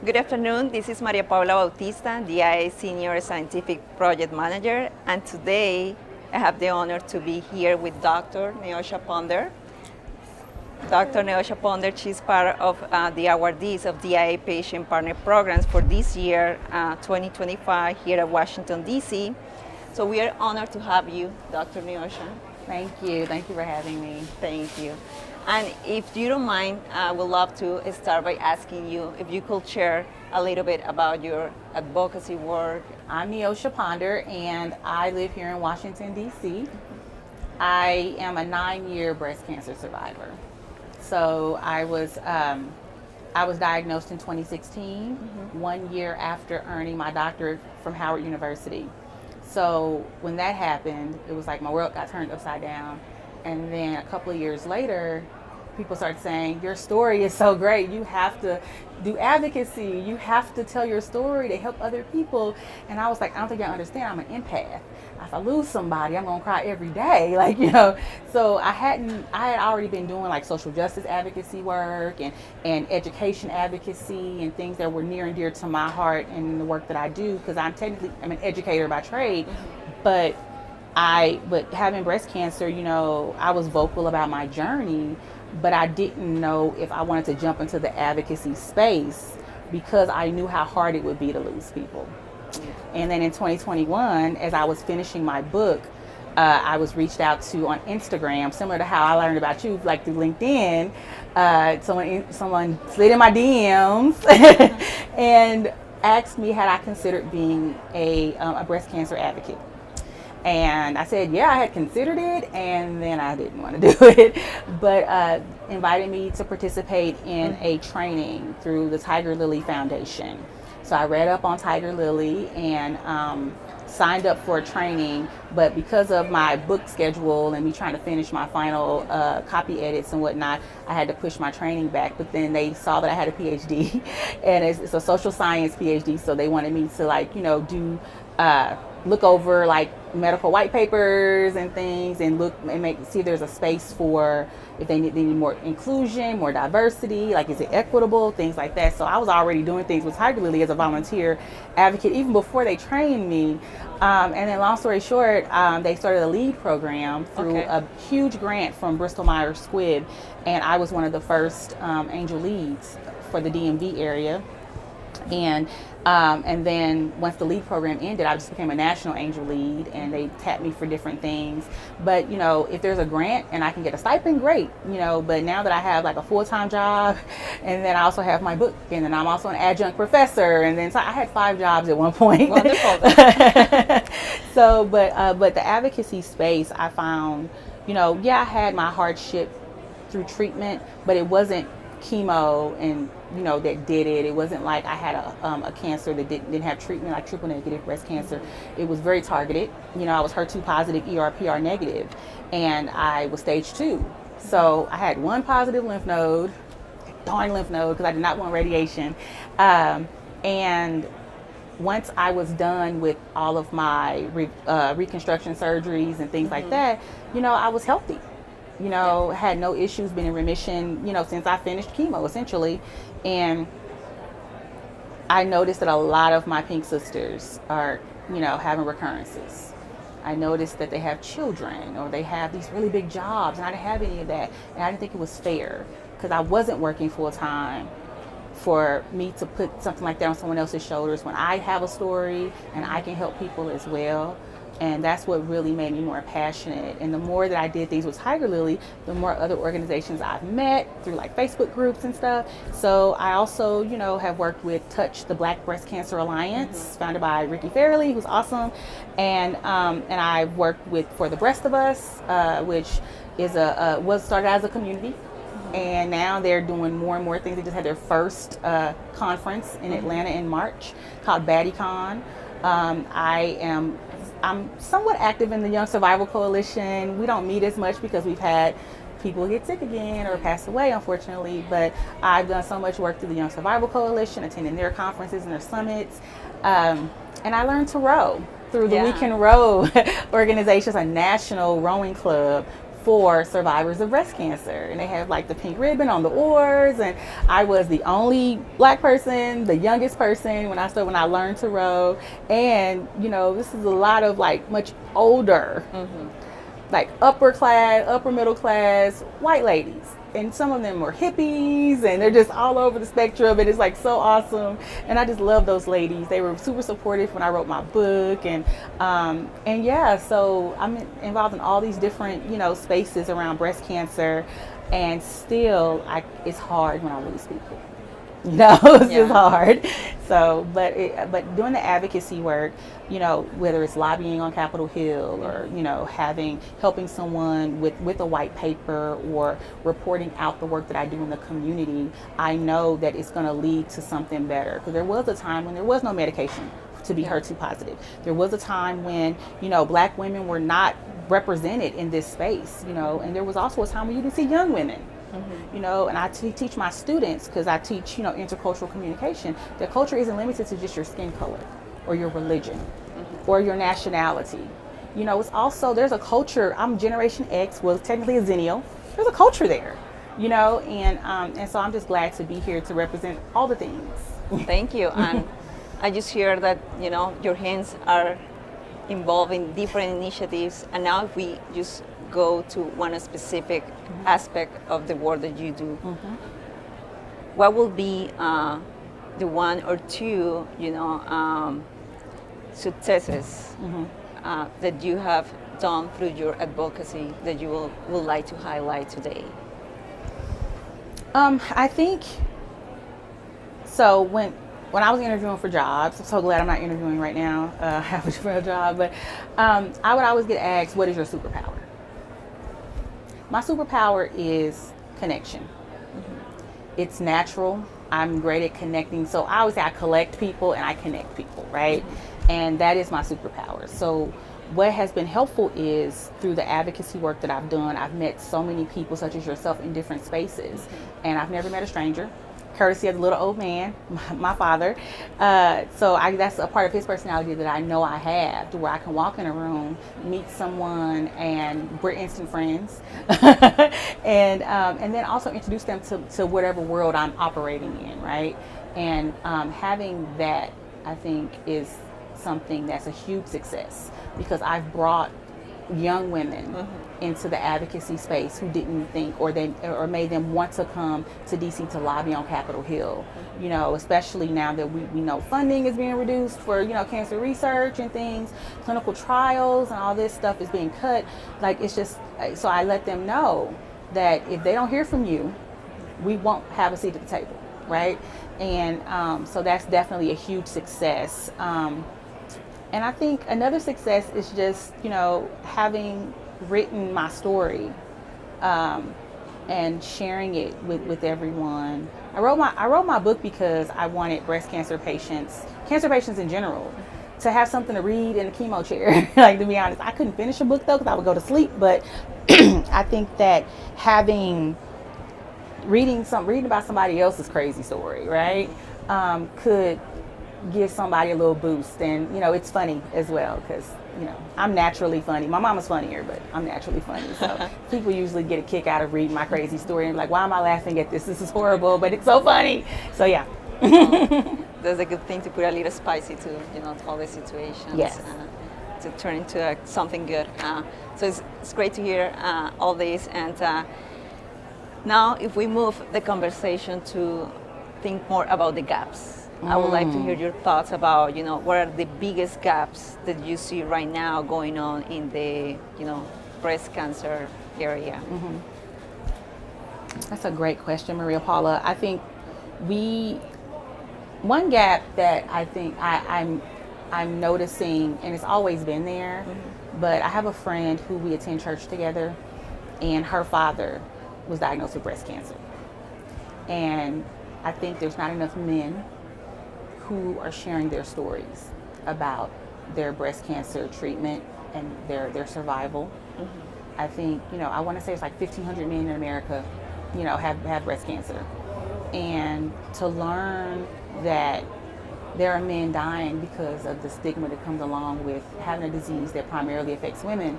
Good afternoon. This is Maria Paula Bautista, DIA Senior Scientific Project Manager, and today I have the honor to be here with Dr. Neosho Ponder. Dr. Neosho Ponder, she's part of the awardees of DIA Patient Partner Programs for this year, 2025, here at Washington, D.C. So we are honored to have you, Dr. Neosho. Thank you. Thank you for having me. Thank you. And if you don't mind, I would love to start by asking you if you could share a little bit about your advocacy work. I'm Neosho Ponder, and I live here in Washington, D.C. I am a 9-year breast cancer survivor. So I was diagnosed in 2016, 1 year after earning my doctorate from Howard University. So when that happened, it was like my world got turned upside down. And then a couple of years later, people started saying, your story is so great. You have to do advocacy. You have to tell your story to help other people. And I was like, I don't think y'all understand. I'm an empath. If I lose somebody, I'm going to cry every day. So I had already been doing like social justice advocacy work and education advocacy and things that were near and dear to my heart and the work that I do, because I'm an educator by trade. But having breast cancer, I was vocal about my journey, but I didn't know if I wanted to jump into the advocacy space because I knew how hard it would be to lose people. And then in 2021, as I was finishing my book, I was reached out to on Instagram, similar to how I learned about you, like through LinkedIn. Someone slid in my DMs and asked me had I considered being a breast cancer advocate. And I said, yeah, I had considered it, and then I didn't want to do it, but invited me to participate in a training through the Tigerlily Foundation. So I read up on Tigerlily and signed up for a training, but because of my book schedule and me trying to finish my final copy edits and whatnot, I had to push my training back. But then they saw that I had a PhD, and it's a social science PhD, so they wanted me to look over like medical white papers and things and see if there's a space for if they need more inclusion, more diversity, like is it equitable, things like that. So I was already doing things with Tigerlily as a volunteer advocate even before they trained me. And then long story short, they started a LEAD program through a huge grant from Bristol Myers Squibb, and I was one of the first angel leads for the DMV area. And then once the LEAD program ended, I just became a national angel lead, and they tapped me for different things. But if there's a grant and I can get a stipend, great. But now that I have like a full-time job, and then I also have my book, and then I'm also an adjunct professor, and then so I had 5 jobs at one point. Wonderful. So, but the advocacy space, I found, I had my hardship through treatment, but it wasn't chemo and that did it. It wasn't like I had a cancer that didn't have treatment, like triple negative breast cancer. It was very targeted. I was HER2 positive, ER/PR negative, and I was stage 2. So I had 1 positive lymph node, darn lymph node, because I did not want radiation. And once I was done with all of my reconstruction surgeries and things like that, I was healthy. Had no issues, been in remission, since I finished chemo, essentially. And I noticed that a lot of my pink sisters are, having recurrences. I noticed that they have children or they have these really big jobs, and I didn't have any of that. And I didn't think it was fair because I wasn't working full time for me to put something like that on someone else's shoulders when I have a story and I can help people as well. And that's what really made me more passionate. And the more that I did things with Tigerlily, the more other organizations I've met through like Facebook groups and stuff. So I also, have worked with Touch the Black Breast Cancer Alliance, founded by Ricky Fairley, who's awesome. And I've worked with For the Breast of Us, which is was started as a community. And now they're doing more and more things. They just had their first conference in Atlanta in March called BaddieCon. I'm somewhat active in the Young Survival Coalition. We don't meet as much because we've had people get sick again or pass away, unfortunately, but I've done so much work through the Young Survival Coalition, attending their conferences and their summits, and I learned to row through the We Can Row organizations, a national rowing club for survivors of breast cancer, and they have like the pink ribbon on the oars, and I was the only black person, the youngest person when I learned to row. And this is a lot of like much older, like upper middle class white ladies, and some of them were hippies, and they're just all over the spectrum, and it's like so awesome. And I just love those ladies. They were super supportive when I wrote my book, and yeah, so I'm involved in all these different spaces around breast cancer, and still it's hard when I lose people. It's just hard. So, but doing the advocacy work, whether it's lobbying on Capitol Hill, or helping someone with a white paper, or reporting out the work that I do in the community, I know that it's going to lead to something better. Because there was a time when there was no medication to be HER2 positive. There was a time when black women were not represented in this space. And there was also a time when you didn't see young women. And I teach my students, because I teach intercultural communication, that culture isn't limited to just your skin color or your religion or your nationality. It's also, there's a culture. I'm Generation X, well, technically a zennial. There's a culture there, and so I'm just glad to be here to represent all the things. Thank you. And I just hear that your hands are involved in different initiatives, and now if we just go to one specific aspect of the work that you do, what will be the one or two successes that you have done through your advocacy that you would like to highlight today? I think so. When I was interviewing for jobs, I'm so glad I'm not interviewing right now. I have a real job, but I would always get asked, "What is your superpower?" My superpower is connection. It's natural. I'm great at connecting. So I always say I collect people and I connect people, right? And that is my superpower. So what has been helpful is through the advocacy work that I've done, I've met so many people such as yourself in different spaces. And I've never met a stranger, courtesy of the little old man, my father. So that's a part of his personality that I know I have, to where I can walk in a room, meet someone, and we're instant friends. and then also introduce them to whatever world I'm operating in, right? And having that, I think, is something that's a huge success, because I've brought young women into the advocacy space who didn't think, or made them want to come to DC to lobby on Capitol Hill. Especially now that we know funding is being reduced for cancer research and things, clinical trials and all this stuff is being cut. Like, it's just, so I let them know that if they don't hear from you, we won't have a seat at the table, right? And so that's definitely a huge success. And I think another success is just, having written my story and sharing it with everyone. I wrote my book because I wanted cancer patients in general, to have something to read in the chemo chair. Like, to be honest, I couldn't finish a book though, because I would go to sleep. But I think that reading about somebody else's crazy story, right, could give somebody a little boost. And it's funny as well, because I'm naturally funny. My mama's funnier, but I'm naturally funny. So people usually get a kick out of reading my crazy story and like, why am I laughing at this? This is horrible, but it's so funny. So yeah. That's a good thing, to put a little spicy to all the situations. Yes. To turn into something good. So it's great to hear all this. And now if we move the conversation to think more about the gaps. I would like to hear your thoughts about, what are the biggest gaps that you see right now going on in the, breast cancer area? That's a great question, Maria Paula. I think one gap that I think I'm noticing, and it's always been there, but I have a friend who we attend church together, and her father was diagnosed with breast cancer. And I think there's not enough men who are sharing their stories about their breast cancer treatment and their survival. I think, I want to say it's like 1,500 men in America, have breast cancer. And to learn that there are men dying because of the stigma that comes along with having a disease that primarily affects women,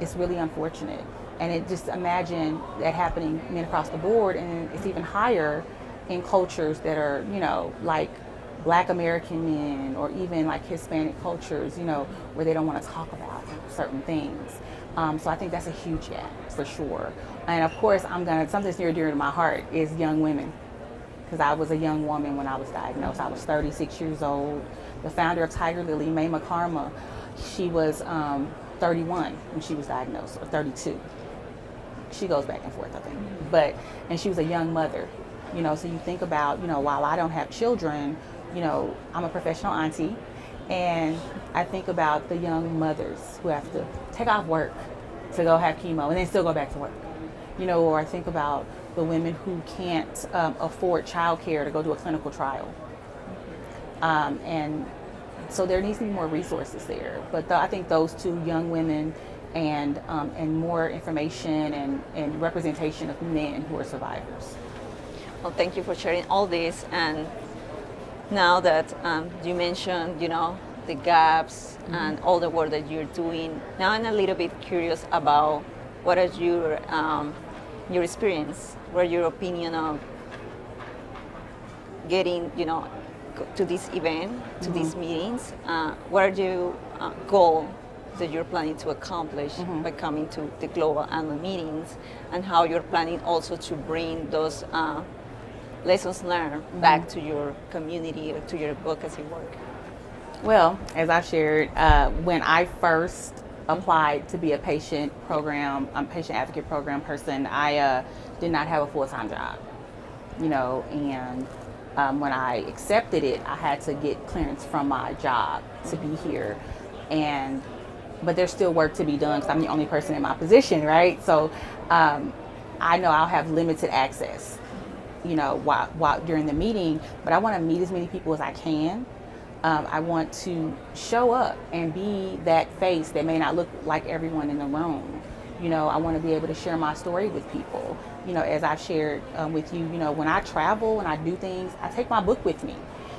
it's really unfortunate. And it just imagine that happening men across the board, and it's even higher in cultures that are, like Black American men, or even like Hispanic cultures, where they don't want to talk about certain things. So I think that's a huge gap for sure. And of course, something that's near and dear to my heart is young women, because I was a young woman when I was diagnosed. I was 36 years old. The founder of Tigerlily, May McCarma, she was 31 when she was diagnosed, or 32. She goes back and forth, I think. And she was a young mother, so you think about, while I don't have children, I'm a professional auntie, and I think about the young mothers who have to take off work to go have chemo and then still go back to work, or I think about the women who can't afford childcare to go do a clinical trial. And so there needs to be more resources there. But I think those two, young women and more information and representation of men who are survivors. Well, thank you for sharing all this. And now that you mentioned, the gaps and all the work that you're doing, now I'm a little bit curious about what is your experience, what your opinion of getting, to this event, to these meetings. What are your goals that you're planning to accomplish by coming to the global annual meetings, and how you're planning also to bring those lessons learned back to your community or to your advocacy work? Well, as I shared, when I first applied to be a patient advocate program person, I did not have a full-time job, and when I accepted it, I had to get clearance from my job to be here. But there's still work to be done because I'm the only person in my position, right? So I know I'll have limited access, while during the meeting, but I want to meet as many people as I can. I want to show up and be that face that may not look like everyone in the room. I want to be able to share my story with people. As I've shared with you, when I travel and I do things, I take my book with me.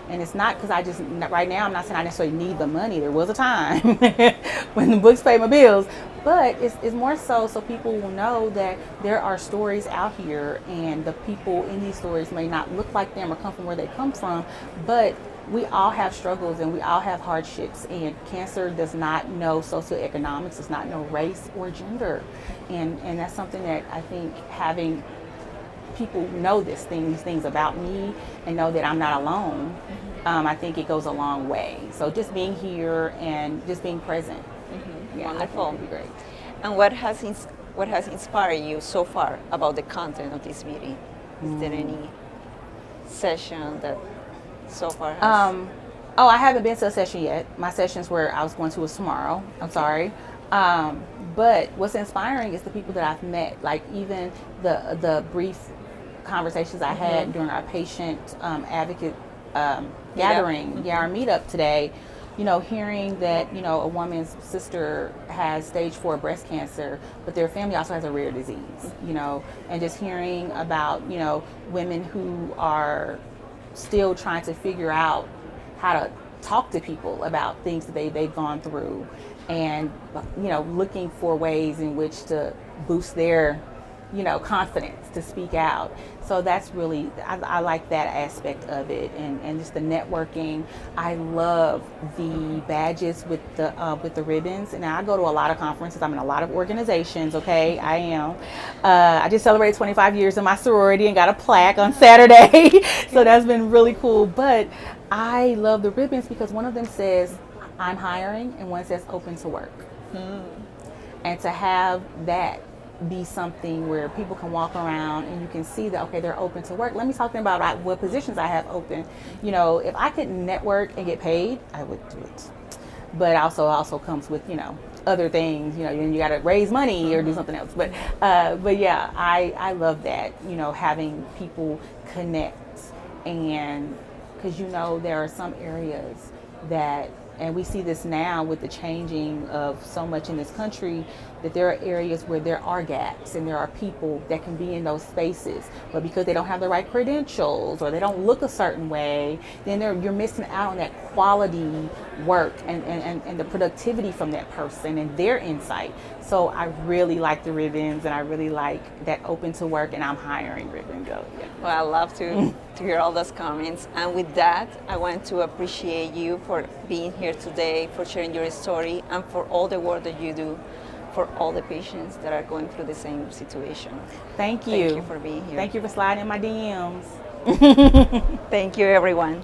And it's not because right now I'm not saying I necessarily need the money. There was a time when the books paid my bills, but it's more so people will know that there are stories out here, and the people in these stories may not look like them or come from where they come from, but we all have struggles and we all have hardships, and cancer does not know socioeconomics, does not know race or gender. And that's something that I think having people know these things about me and know that I'm not alone, I think it goes a long way. So just being here and just being present. Yeah, Wonderful. I think it'd be great. And what has inspired you so far about the content of this meeting? Is there any session that so far has... I haven't been to a session yet. My sessions where I was going to was tomorrow. I'm sorry. But what's inspiring is the people that I've met, like even the brief conversations I had during our patient advocate gathering, our meetup today. Hearing that, a woman's sister has stage 4 breast cancer, but their family also has a rare disease, and just hearing about, women who are still trying to figure out how to talk to people about things that they've gone through, and, looking for ways in which to boost their, confidence to speak out. So that's really, I like that aspect of it, and just the networking. I love the badges with the ribbons. And I go to a lot of conferences. I'm in a lot of organizations. Okay, I am. I just celebrated 25 years in my sorority and got a plaque on Saturday. So that's been really cool. But I love the ribbons because one of them says, "I'm hiring," and one says, "Open to work." And to have that be something where people can walk around and you can see that, okay, they're open to work. Let me talk to them about what positions I have open. If I could network and get paid, I would do it. But also comes with, other things, and you got to raise money or do something else. But yeah, I love that, having people connect, and because, there are some areas that And we see this now with the changing of so much in this country, that there are areas where there are gaps and there are people that can be in those spaces, but because they don't have the right credentials or they don't look a certain way, then you're missing out on that quality work and the productivity from that person and their insight. So I really like the ribbons, and I really like that open to work, and I'm hiring ribbon go. Yeah. Well, I love to hear all those comments. And with that, I want to appreciate you for being here today, for sharing your story, and for all the work that you do for all the patients that are going through the same situation. Thank you. Thank you for being here. Thank you for sliding in my DMs. Thank you, everyone.